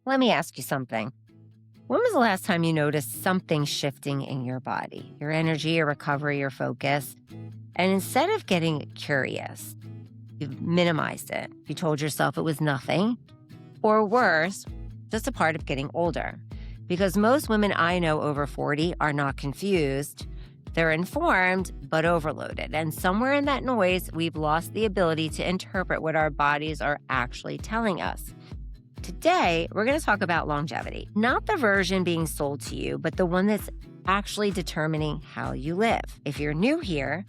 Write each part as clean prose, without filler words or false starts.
Let me ask you something. When was the last time you noticed something shifting in your body, your energy, your recovery, your focus? And instead of getting curious, you've minimized it. You told yourself it was nothing, or worse, just a part of getting older. Because most women I know over 40 are not confused. They're informed, but overloaded. And somewhere in that noise, we've lost the ability to interpret what our bodies are actually telling us. Today, we're going to talk about longevity, not the version being sold to you, but the one that's actually determining how you live. If you're new here,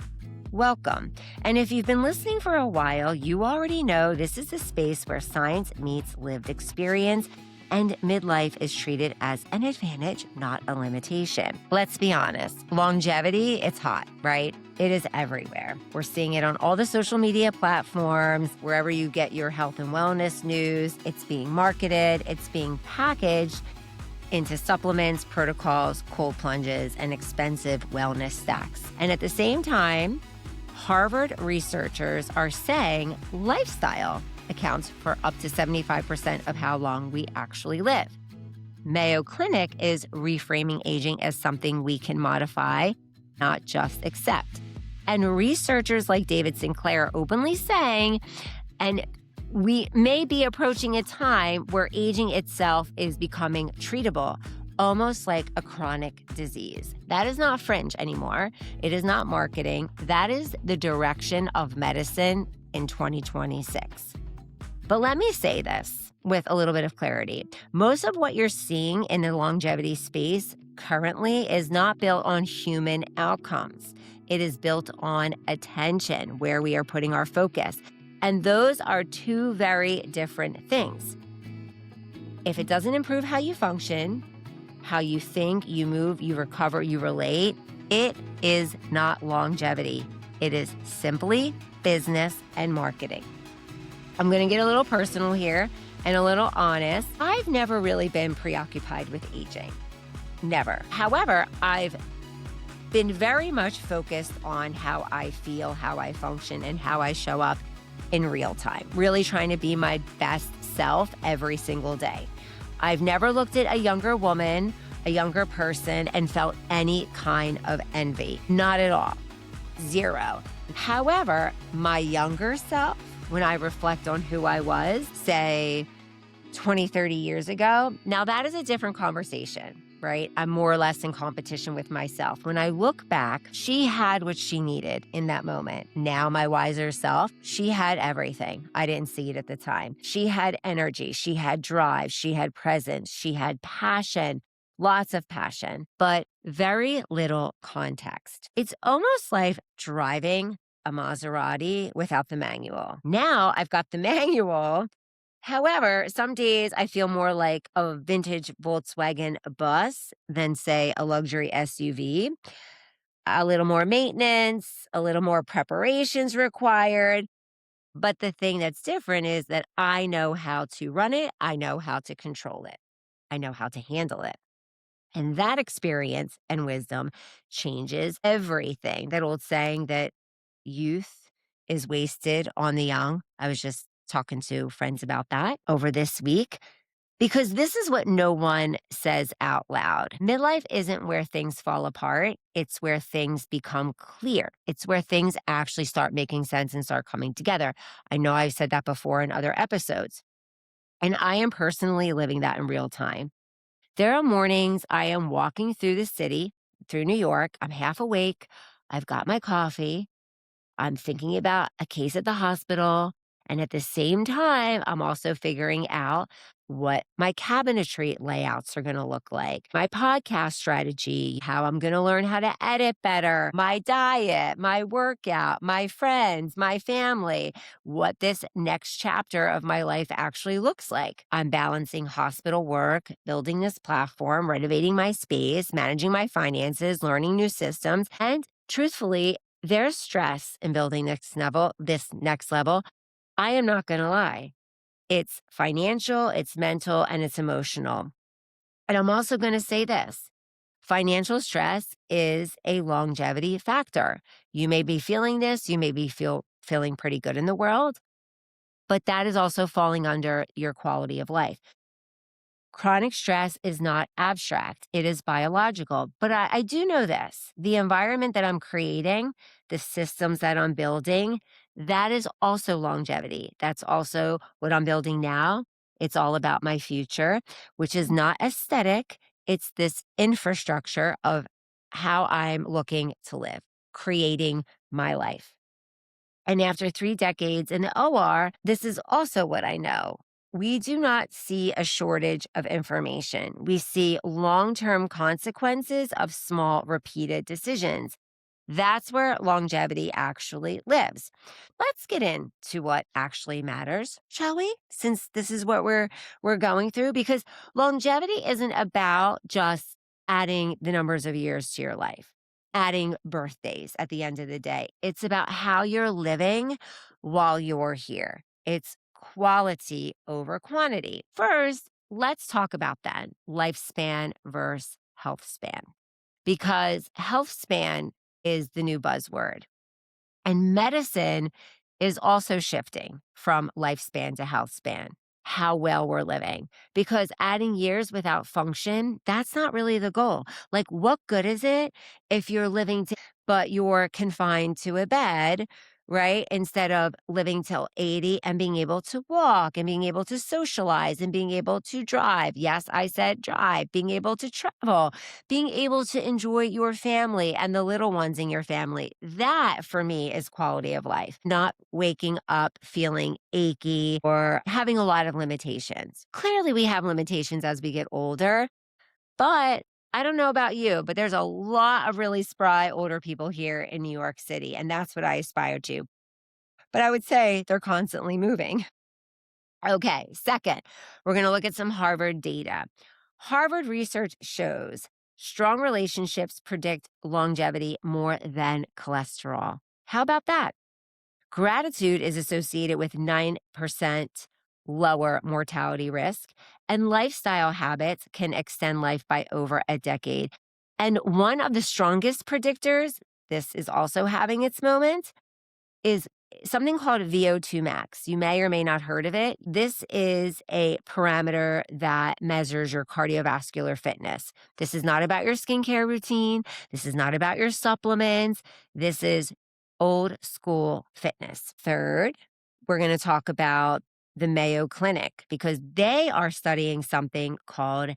welcome. And if you've been listening for a while, you already know this is a space where science meets lived experience, and midlife is treated as an advantage, not a limitation. Let's be honest, longevity, it's hot, right? It is everywhere. We're seeing it on all the social media platforms, wherever you get your health and wellness news. It's being marketed, it's being packaged into supplements, protocols, cold plunges, and expensive wellness stacks. And at the same time, Harvard researchers are saying lifestyle accounts for up to 75% of how long we actually live. Mayo Clinic is reframing aging as something we can modify, not just accept. And researchers like David Sinclair openly saying, and we may be approaching a time where aging itself is becoming treatable, almost like a chronic disease. That is not fringe anymore. It is not marketing. That is the direction of medicine in 2026. But let me say this with a little bit of clarity. Most of what you're seeing in the longevity space currently is not built on human outcomes. It is built on attention, where we are putting our focus. And those are two very different things. If it doesn't improve how you function, how you think, you move, you recover, you relate, it is not longevity. It is simply business and marketing. I'm going to get a little personal here and a little honest. I've never really been preoccupied with aging. Never. However, I've been very much focused on how I feel, how I function, and how I show up in real time, really trying to be my best self every single day. I've never looked at a younger woman, a younger person, and felt any kind of envy. Not at all. Zero. However, my younger self, when I reflect on who I was, say 20, 30 years ago, now that is a different conversation, right? I'm more or less in competition with myself. When I look back, she had what she needed in that moment. Now my wiser self, she had everything. I didn't see it at the time. She had energy, she had drive, she had presence, she had passion, lots of passion, but very little context. It's almost like driving a Maserati without the manual. Now I've got the manual. However, some days I feel more like a vintage Volkswagen bus than, say, a luxury SUV. A little more maintenance, a little more preparations required. But the thing that's different is that I know how to run it. I know how to control it. I know how to handle it. And that experience and wisdom changes everything. That old saying that youth is wasted on the young. I was just talking to friends about that over this week because this is what no one says out loud. Midlife isn't where things fall apart. It's where things become clear. It's where things actually start making sense and start coming together. I know I've said that before in other episodes, and I am personally living that in real time. There are mornings I am walking through the city, through New York. I'm half awake. I've got my coffee. I'm thinking about a case at the hospital. And at the same time, I'm also figuring out what my cabinetry layouts are going to look like, my podcast strategy, how I'm going to learn how to edit better, my diet, my workout, my friends, my family, what this next chapter of my life actually looks like. I'm balancing hospital work, building this platform, renovating my space, managing my finances, learning new systems, and truthfully, there's stress in building this next level. I am not going to lie. It's financial, it's mental, and it's emotional. And I'm also going to say this. Financial stress is a longevity factor. You may be feeling this, you may be feeling pretty good in the world, but that is also falling under your quality of life. Chronic stress is not abstract, it is biological. But I do know this, the environment that I'm creating, the systems that I'm building, that is also longevity. That's also what I'm building now. It's all about my future, which is not aesthetic. It's this infrastructure of how I'm looking to live, creating my life. And after 3 decades in the OR, this is also what I know. We do not see a shortage of information. We see long term consequences of small, repeated decisions. That's where longevity actually lives. Let's get into what actually matters, shall we? Since this is what we're going through because longevity isn't about just adding the numbers of years to your life, adding birthdays at the end of the day. It's about how you're living while you're here. It's quality over quantity. First, let's talk about that lifespan versus health span because health span is the new buzzword. And medicine is also shifting from lifespan to health span, how well we're living. Because adding years without function, that's not really the goal. Like, what good is it if you're living, but you're confined to a bed, right? Instead of living till 80 and being able to walk and being able to socialize and being able to drive. Yes, I said drive, being able to travel, being able to enjoy your family and the little ones in your family. That for me is quality of life, not waking up feeling achy or having a lot of limitations. Clearly, we have limitations as we get older, but I don't know about you, but there's a lot of really spry older people here in New York City, and that's what I aspire to. But I would say they're constantly moving. Okay, second, we're going to look at some Harvard data. Harvard research shows strong relationships predict longevity more than cholesterol. How about that? Gratitude is associated with 9% lower mortality risk, and lifestyle habits can extend life by over a decade. And one of the strongest predictors, this is also having its moment, is something called VO2 max. You may or may not heard of it. This is a parameter that measures your cardiovascular fitness. This is not about your skincare routine. This is not about your supplements. This is old school fitness. Third, we're going to talk about the Mayo Clinic because they are studying something called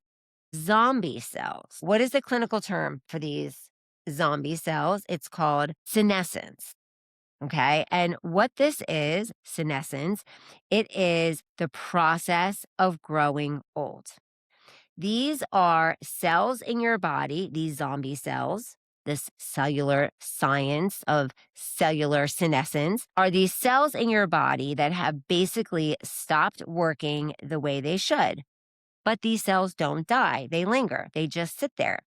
zombie cells. What is the clinical term for these zombie cells? It's called senescence. Okay. And what this is, senescence, it is the process of growing old. These are cells in your body, these zombie cells, this cellular science of cellular senescence, are these cells in your body that have basically stopped working the way they should. But these cells don't die, they linger, they just sit there.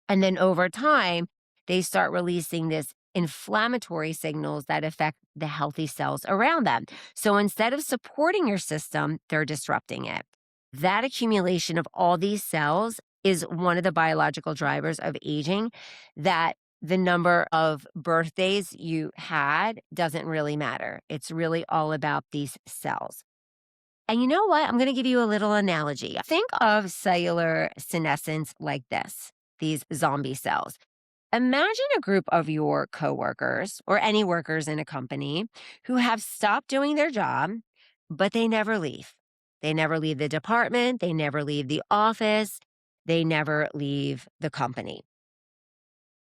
And then over time, they start releasing this inflammatory signals that affect the healthy cells around them. So instead of supporting your system, they're disrupting it. That accumulation of all these cells is one of the biological drivers of aging, that the number of birthdays you had doesn't really matter. It's really all about these cells. And you know what? I'm going to give you a little analogy. Think of cellular senescence like this, these zombie cells. Imagine a group of your coworkers or any workers in a company who have stopped doing their job, but they never leave. They never leave the department, they never leave the office, they never leave the company.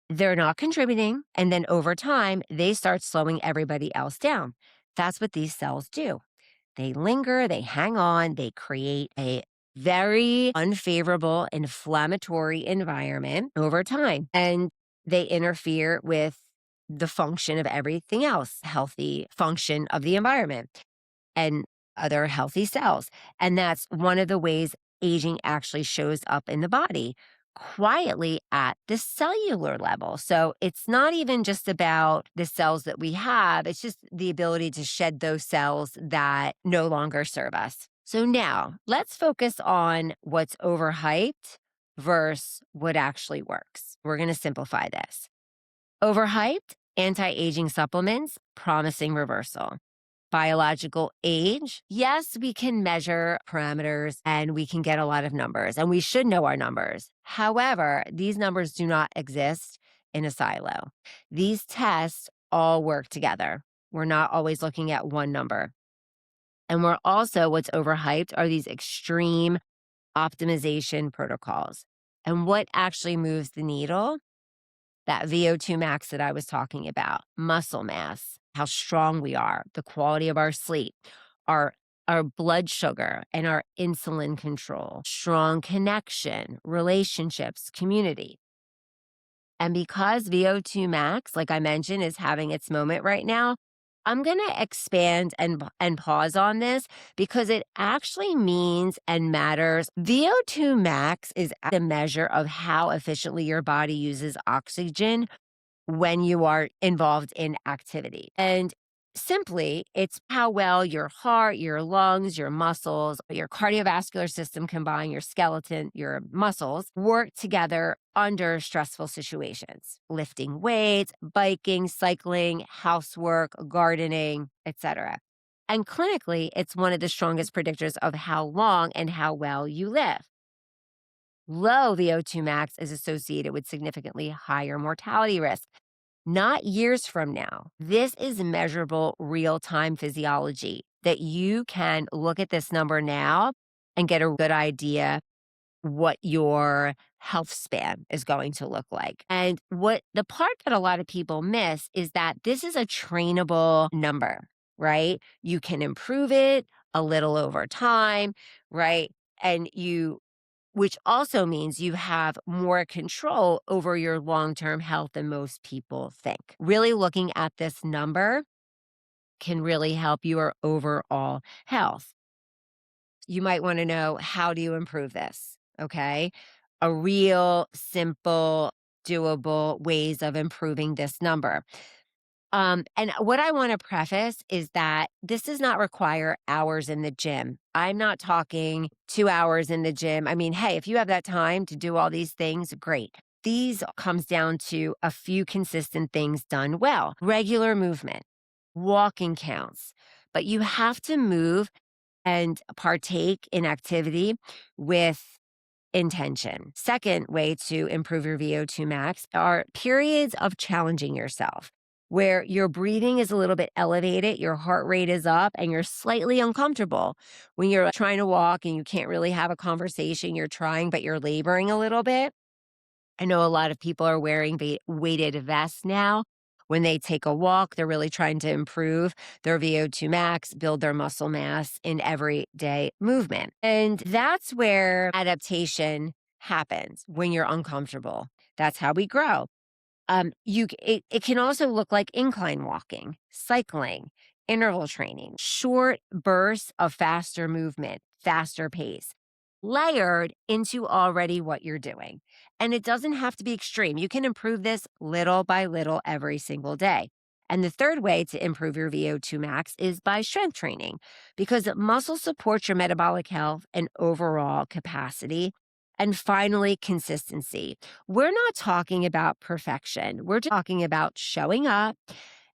They're not contributing. And then over time, they start slowing everybody else down. That's what these cells do. They linger, they hang on, they create a very unfavorable inflammatory environment over time. And they interfere with the function of everything else, healthy function of the environment and other healthy cells. And that's one of the ways aging actually shows up in the body quietly at the cellular level. So it's not even just about the cells that we have, it's just the ability to shed those cells that no longer serve us. So now let's focus on what's overhyped versus what actually works. We're going to simplify this. Overhyped, anti aging supplements, promising reversal. biological age, yes, we can measure parameters and we can get a lot of numbers, and we should know our numbers. However, these numbers do not exist in a silo. These tests all work together. We're not always looking at one number. And we're also, what's overhyped are these extreme optimization protocols. And what actually moves the needle? That VO2 max that I was talking about, muscle mass, how strong we are, the quality of our sleep, our our blood sugar and our insulin control, strong connection, relationships, community. And because VO2 max, like I mentioned, is having its moment right now, I'm going to expand and pause on this because it actually means and matters. VO2 max is a measure of how efficiently your body uses oxygen when you are involved in activity. And simply, it's how well your heart, your lungs, your muscles, your cardiovascular system combined, your skeleton, your muscles work together under stressful situations, lifting weights, biking, cycling, housework, gardening, etc. And clinically, it's one of the strongest predictors of how long and how well you live. Low VO2 max is associated with significantly higher mortality risk. Not years from now. This is measurable real time physiology that you can look at this number now and get a good idea what your health span is going to look like. And what the part that a lot of people miss is that this is a trainable number, right? You can improve it a little over time, right? And which also means you have more control over your long term health than most people think. Really looking at this number can really help your overall health. You might want to know, how do you improve this? Okay. A real, simple, doable ways of improving this number. And what I want to preface is that this does not require hours in the gym. I'm not talking 2 hours in the gym. I mean, hey, if you have that time to do all these things, great. These comes down to a few consistent things done well. Regular movement, walking counts, but you have to move and partake in activity with intention. Second way to improve your VO2 max are periods of challenging yourself where your breathing is a little bit elevated, your heart rate is up, and you're slightly uncomfortable. When you're trying to walk and you can't really have a conversation, you're trying, but you're laboring a little bit. I know a lot of people are wearing weighted vests now. When they take a walk, they're really trying to improve their VO2 max, build their muscle mass in everyday movement. And that's where adaptation happens when you're uncomfortable. That's how we grow. It can also look like incline walking, cycling, interval training, short bursts of faster movement, faster pace, layered into already what you're doing. And it doesn't have to be extreme. You can improve this little by little every single day. And the third way to improve your VO2 max is by strength training, because muscle supports your metabolic health and overall capacity. And finally, consistency. We're not talking about perfection. We're talking about showing up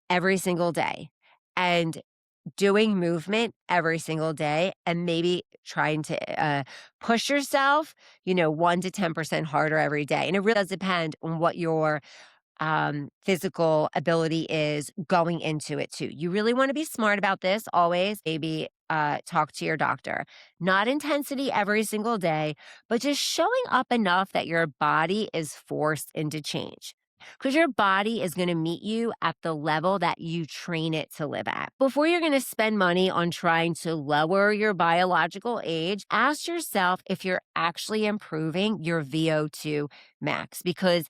every single day and doing movement every single day and maybe trying to push yourself, 1 to 10% harder every day. And it really does depend on what your physical ability is going into it too. You really want to be smart about this always. Maybe talk to your doctor. Not intensity every single day, but just showing up enough that your body is forced into change. Because your body is going to meet you at the level that you train it to live at. Before you're going to spend money on trying to lower your biological age, ask yourself if you're actually improving your VO2 max, because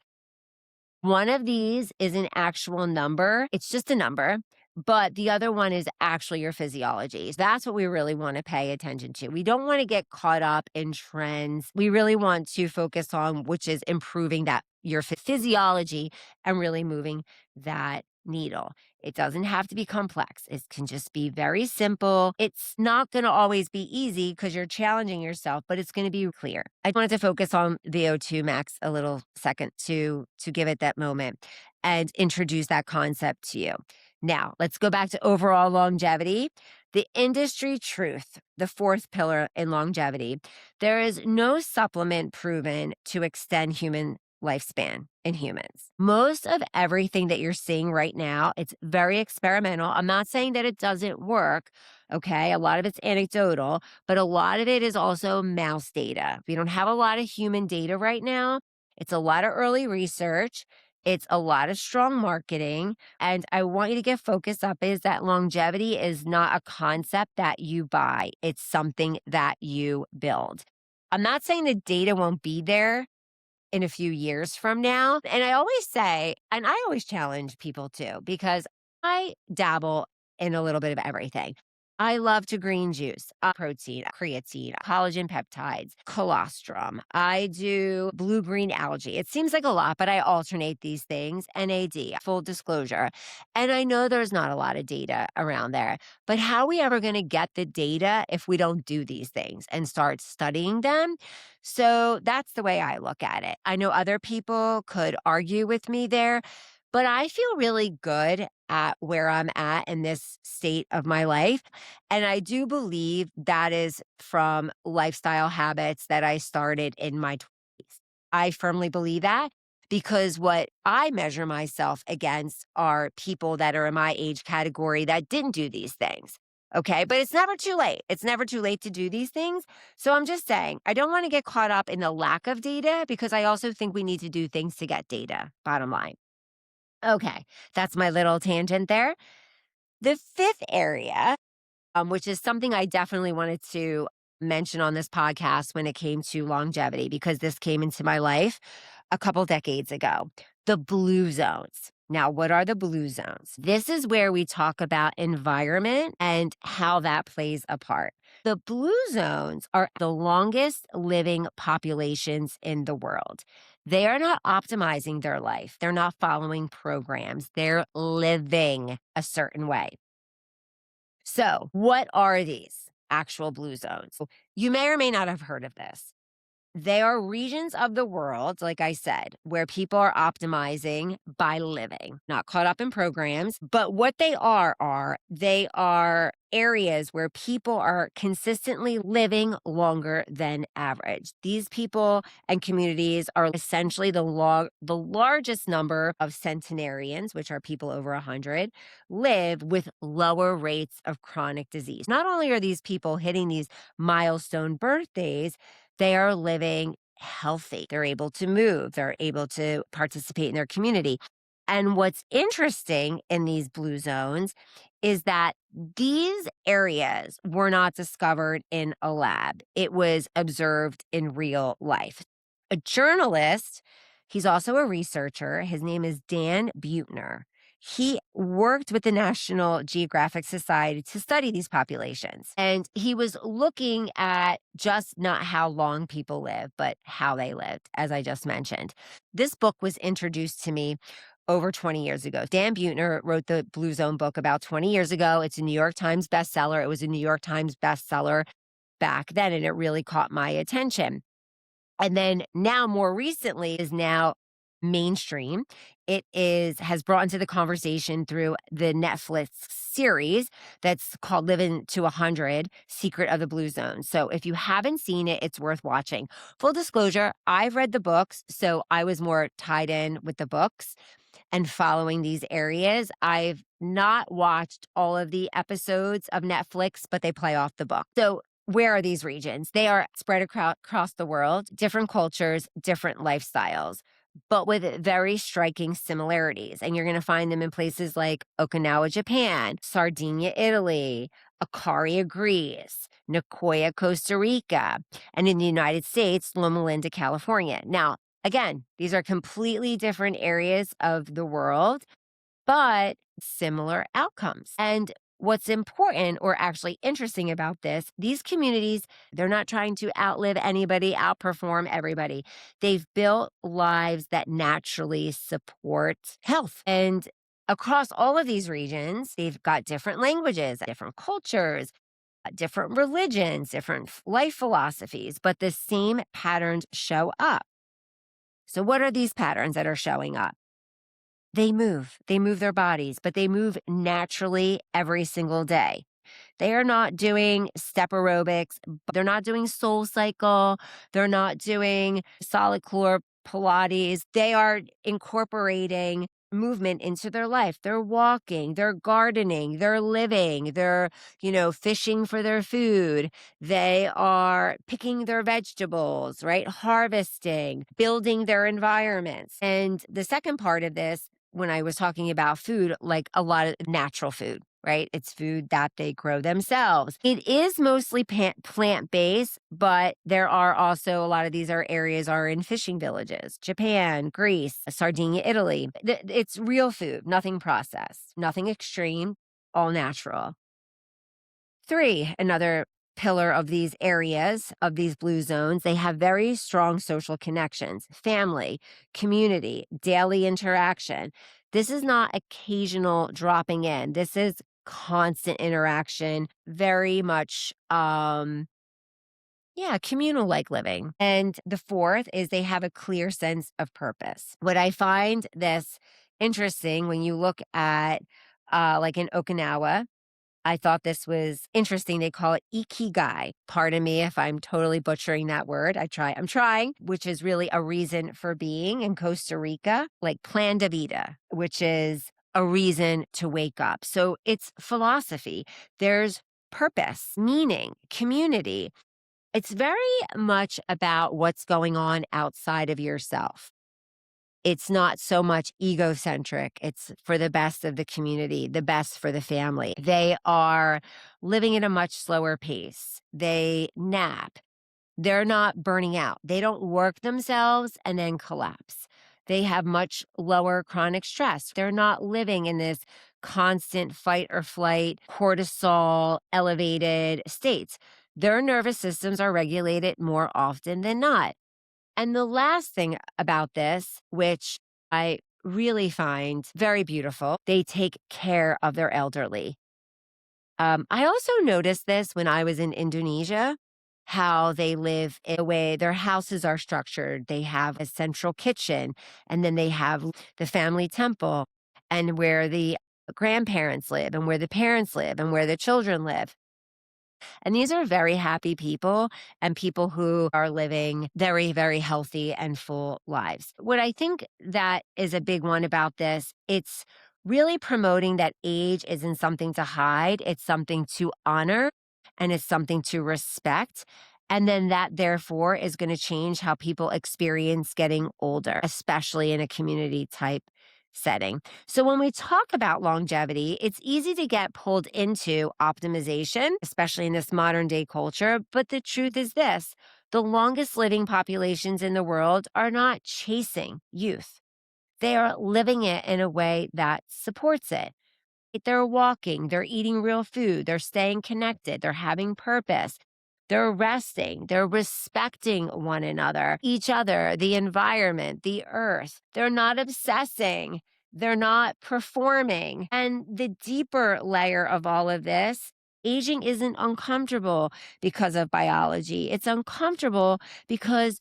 one of these is an actual number. It's just a number. But the other one is actually your physiology. That's what we really want to pay attention to. We don't want to get caught up in trends. We really want to focus on which is improving that your physiology and really moving that needle. It doesn't have to be complex. It can just be very simple. It's not going to always be easy because you're challenging yourself, but it's going to be clear. I wanted to focus on VO2 max a little second to give it that moment and introduce that concept to you. Now, let's go back to overall longevity. The industry truth, the fourth pillar in longevity, there is no supplement proven to extend human lifespan in humans. Most of everything that you're seeing right now, it's very experimental. I'm not saying that it doesn't work, okay? A lot of it's anecdotal, but a lot of it is also mouse data. We don't have a lot of human data right now. It's a lot of early research. It's a lot of strong marketing. And I want you to get focused up is that longevity is not a concept that you buy. It's something that you build. I'm not saying the data won't be there in a few years from now. And I always say, and I always challenge people too, because I dabble in a little bit of everything. I love to green juice, protein, creatine, collagen peptides, colostrum. I do blue green algae. It seems like a lot, but I alternate these things. NAD, full disclosure. And I know there's not a lot of data around there, but how are we ever going to get the data if we don't do these things and start studying them? So that's the way I look at it. I know other people could argue with me there, but I feel really good at where I'm at in this state of my life. And I do believe that is from lifestyle habits that I started in my 20s. I firmly believe that because what I measure myself against are people that are in my age category that didn't do these things. Okay. But it's never too late. It's never too late to do these things. So I'm just saying, I don't want to get caught up in the lack of data because I also think we need to do things to get data, bottom line. Okay, that's my little tangent there. The fifth area, which is something I definitely wanted to mention on this podcast when it came to longevity, because this came into my life a couple decades ago. The blue zones. Now, what are the blue zones? This is where we talk about environment and how that plays a part. The blue zones are the longest living populations in the world. They are not optimizing their life. They're not following programs. They're living a certain way. So, what are these actual blue zones? You may or may not have heard of this. They are regions of the world, like I said, where people are optimizing by living, not caught up in programs. But what they are areas where people are consistently living longer than average. These people and communities are essentially the largest number of centenarians, which are people over 100, live with lower rates of chronic disease. Not only are these people hitting these milestone birthdays, they are living healthy. They're able to move. They're able to participate in their community. And what's interesting in these blue zones is that these areas were not discovered in a lab. It was observed in real life. A journalist, he's also a researcher. His name is Dan Buettner. He worked with the National Geographic Society to study these populations. And he was looking at just not how long people live, but how they lived, as I just mentioned. This book was introduced to me over 20 years ago. Dan Buettner wrote the Blue Zone book about 20 years ago. It's a New York Times bestseller. It was a New York Times bestseller back then, and it really caught my attention. And then now more recently is now mainstream. Has brought into the conversation through the Netflix series that's called Living to 100: Secret of the Blue Zone. So if you haven't seen it, it's worth watching. Full disclosure, I've read the books, so I was more tied in with the books and following these areas. I've not watched all of the episodes of Netflix, but they play off the book. So where are these regions? They are spread across the world, different cultures, different lifestyles, but with very striking similarities. And you're going to find them in places like Okinawa, Japan, Sardinia, Italy, Icaria, Greece, Nicoya, Costa Rica, and in the United States, Loma Linda, California. Now, again, these are completely different areas of the world, but similar outcomes. And what's important or actually interesting about this, these communities, they're not trying to outlive anybody, outperform everybody. They've built lives that naturally support health. And across all of these regions, they've got different languages, different cultures, different religions, different life philosophies, but the same patterns show up. So, what are these patterns that are showing up? They move their bodies, but they move naturally every single day. They are not doing step aerobics. They're not doing Soul Cycle. They're not doing solid core Pilates. They are incorporating movement into their life. They're walking, they're gardening, they're living, they're, fishing for their food. They are picking their vegetables, right? Harvesting, building their environments. And the second part of this, when I was talking about food, like a lot of natural food, right? It's food that they grow themselves. It is mostly plant based, but there are also a lot of these are areas are in fishing villages, Japan, Greece, Sardinia, Italy. It's real food, nothing processed, nothing extreme, all natural. Three, another pillar of these areas, of these blue zones, they have very strong social connections, family, community, daily interaction. This is not occasional dropping in. This is constant interaction, very much yeah, communal like living. And the fourth is they have a clear sense of purpose. What I find this interesting when you look at like in Okinawa, I thought this was interesting. They call it ikigai. Pardon me if I'm totally butchering that word. I'm trying, which is really a reason for being. In Costa Rica, like plan de vida, which is a reason to wake up. So it's philosophy. There's purpose, meaning, community. It's very much about what's going on outside of yourself. It's not so much egocentric. It's for the best of the community, the best for the family. They are living at a much slower pace. They nap. They're not burning out. They don't work themselves and then collapse. They have much lower chronic stress. They're not living in this constant fight or flight, cortisol elevated states. Their nervous systems are regulated more often than not. And the last thing about this, which I really find very beautiful, they take care of their elderly. I also noticed this when I was in Indonesia, how they live in a way their houses are structured. They have a central kitchen, and then they have the family temple, and where the grandparents live, and where the parents live, and where the children live. And these are very happy people and people who are living very, very healthy and full lives. What I think that is a big one about this, it's really promoting that age isn't something to hide, it's something to honor and it's something to respect. And then that, therefore, is going to change how people experience getting older, especially in a community type setting. So, when we talk about longevity, it's easy to get pulled into optimization, especially in this modern day culture. But the truth is this: the longest living populations in the world are not chasing youth, they are living it in a way that supports it. They're walking, they're eating real food, they're staying connected, they're having purpose. They're resting, they're respecting one another, each other, the environment, the earth. They're not obsessing, they're not performing. And the deeper layer of all of this, aging isn't uncomfortable because of biology. It's uncomfortable because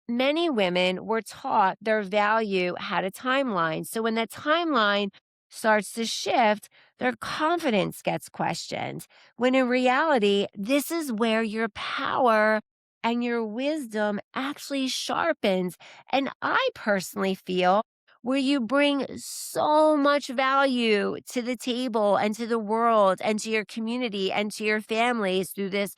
many women were taught their value had a timeline. So when that timeline starts to shift, their confidence gets questioned. When in reality, this is where your power and your wisdom actually sharpens. And I personally feel where you bring so much value to the table and to the world and to your community and to your families through this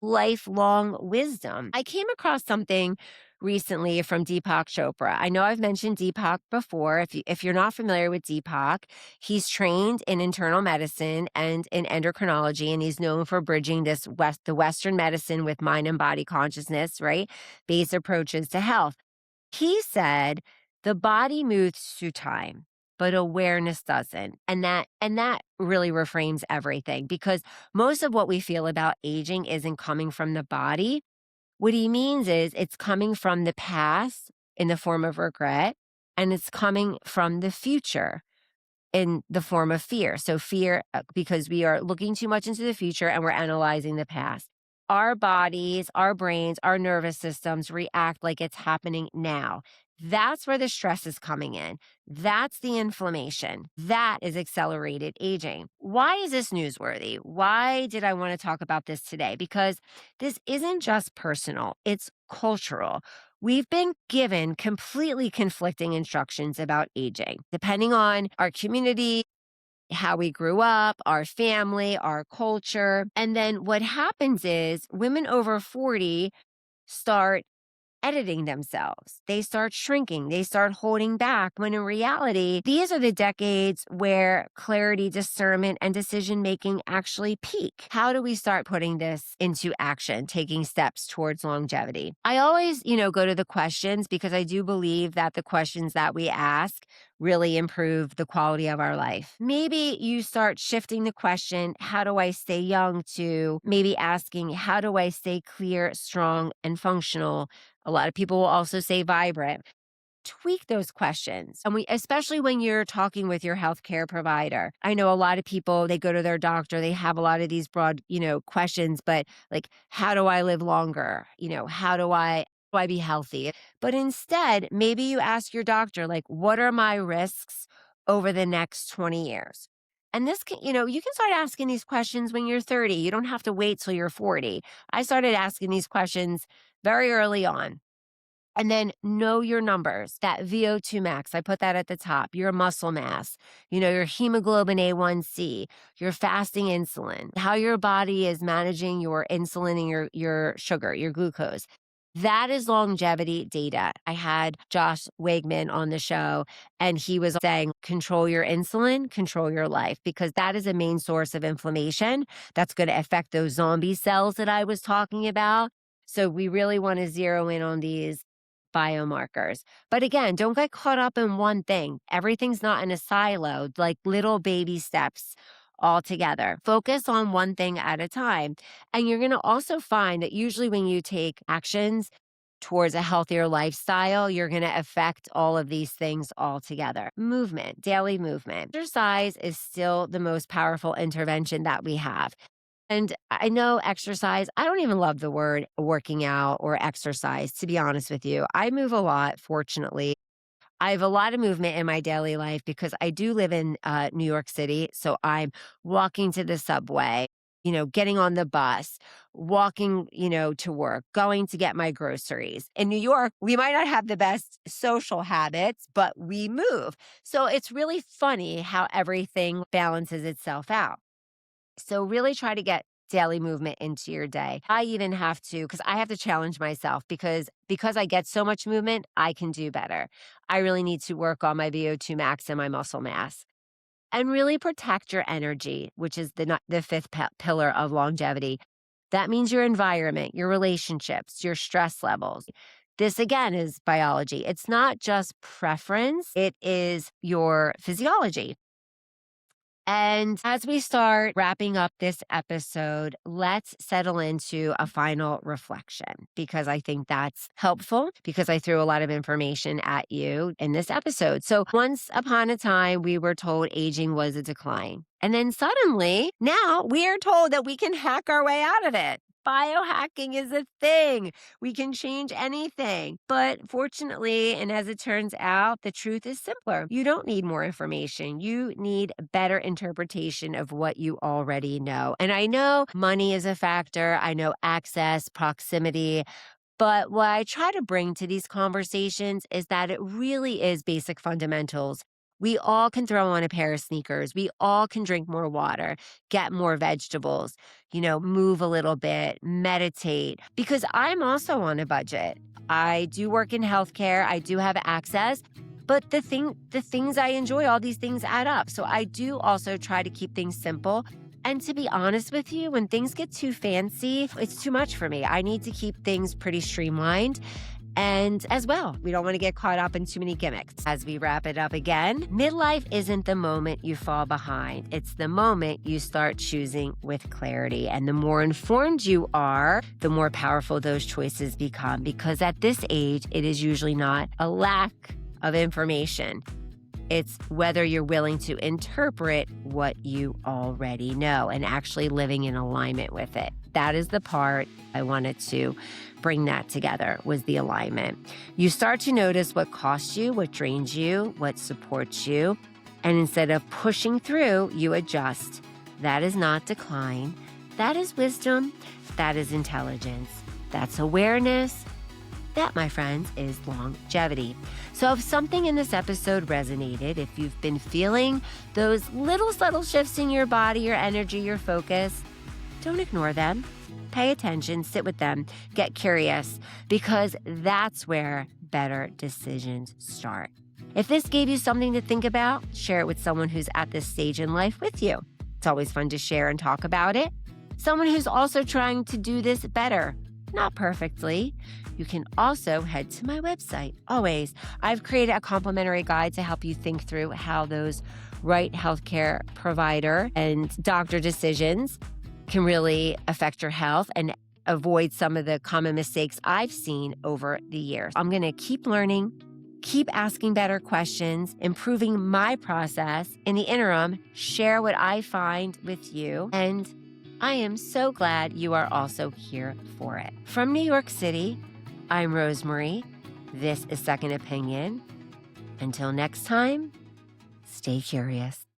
lifelong wisdom. I came across something recently from Deepak Chopra. I know I've mentioned Deepak before. If you're not familiar with Deepak, he's trained in internal medicine and in endocrinology, and he's known for bridging the Western medicine with mind and body consciousness, right? Based approaches to health. He said the body moves through time, but awareness doesn't. And that really reframes everything because most of what we feel about aging isn't coming from the body. What he means is it's coming from the past in the form of regret, and it's coming from the future in the form of fear. So, fear, because we are looking too much into the future and we're analyzing the past. Our bodies, our brains, our nervous systems react like it's happening now. That's where the stress is coming in. That's the inflammation. That is accelerated aging. Why is this newsworthy? Why did I want to talk about this today? Because this isn't just personal, it's cultural. We've been given completely conflicting instructions about aging, depending on our community, how we grew up, our family, our culture. And then what happens is women over 40 start editing themselves. They start shrinking. They start holding back when in reality, these are the decades where clarity, discernment, and decision making actually peak. How do we start putting this into action, taking steps towards longevity? I always, go to the questions because I do believe that the questions that we ask really improve the quality of our life. Maybe you start shifting the question, how do I stay young, to maybe asking, how do I stay clear, strong, and functional? A lot of people will also say vibrant. Tweak those questions. And especially when you're talking with your healthcare provider. I know a lot of people, they go to their doctor, they have a lot of these broad, questions, but like, how do I live longer? How do I be healthy? But instead, maybe you ask your doctor, like, what are my risks over the next 20 years? And this can, you can start asking these questions when you're 30. You don't have to wait till you're 40. I started asking these questions very early on. And then know your numbers, that VO2 max, I put that at the top, your muscle mass, your hemoglobin A1C, your fasting insulin, how your body is managing your insulin and your sugar, your glucose. That is longevity data. I had Josh Wegman on the show, and he was saying, control your insulin, control your life, because that is a main source of inflammation that's going to affect those zombie cells that I was talking about. So we really want to zero in on these biomarkers. But again, don't get caught up in one thing. Everything's not in a silo, like little baby steps all together. Focus on one thing at a time. And you're going to also find that usually when you take actions towards a healthier lifestyle, you're going to affect all of these things all together. Movement, daily movement. Exercise is still the most powerful intervention that we have. And I know exercise, I don't even love the word working out or exercise, to be honest with you. I move a lot, fortunately. I have a lot of movement in my daily life because I do live in New York City. So I'm walking to the subway, getting on the bus, walking, to work, going to get my groceries. In New York, we might not have the best social habits, but we move. So it's really funny how everything balances itself out. So really try to get daily movement into your day. I even have to, because I have to challenge myself because I get so much movement, I can do better. I really need to work on my VO2 max and my muscle mass. And really protect your energy, which is the fifth pillar of longevity. That means your environment, your relationships, your stress levels. This again is biology. It's not just preference, it is your physiology. And as we start wrapping up this episode, let's settle into a final reflection because I think that's helpful because I threw a lot of information at you in this episode. So once upon a time, we were told aging was a decline. And then suddenly now we are told that we can hack our way out of it. Biohacking is a thing. We can change anything. But fortunately, and as it turns out, the truth is simpler. You don't need more information. You need better interpretation of what you already know. And I know money is a factor. I know access, proximity. But what I try to bring to these conversations is that it really is basic fundamentals. We all can throw on a pair of sneakers. We all can drink more water, get more vegetables, move a little bit, meditate, because I'm also on a budget. I do work in healthcare. I do have access, but the things I enjoy, all these things add up. So I do also try to keep things simple. And to be honest with you, when things get too fancy, it's too much for me. I need to keep things pretty streamlined. And as well, we don't want to get caught up in too many gimmicks. As we wrap it up again, midlife isn't the moment you fall behind. It's the moment you start choosing with clarity. And the more informed you are, the more powerful those choices become. Because at this age, it is usually not a lack of information. It's whether you're willing to interpret what you already know and actually living in alignment with it. That is the part I wanted to bring that together, was the alignment. You start to notice what costs you, what drains you, what supports you. And instead of pushing through, you adjust. That is not decline. That is wisdom. That is intelligence. That's awareness. That, my friends, is longevity. So if something in this episode resonated, if you've been feeling those little subtle shifts in your body, your energy, your focus, don't ignore them. Pay attention, sit with them, get curious, because that's where better decisions start. If this gave you something to think about, share it with someone who's at this stage in life with you. It's always fun to share and talk about it. Someone who's also trying to do this better, not perfectly. You can also head to my website. Always, I've created a complimentary guide to help you think through how those right healthcare provider and doctor decisions can really affect your health and avoid some of the common mistakes I've seen over the years. I'm going to keep learning, keep asking better questions, improving my process. In the interim, share what I find with you. And I am so glad you are also here for it. From New York City, I'm Rosemarie. This is Second Opinion. Until next time, stay curious.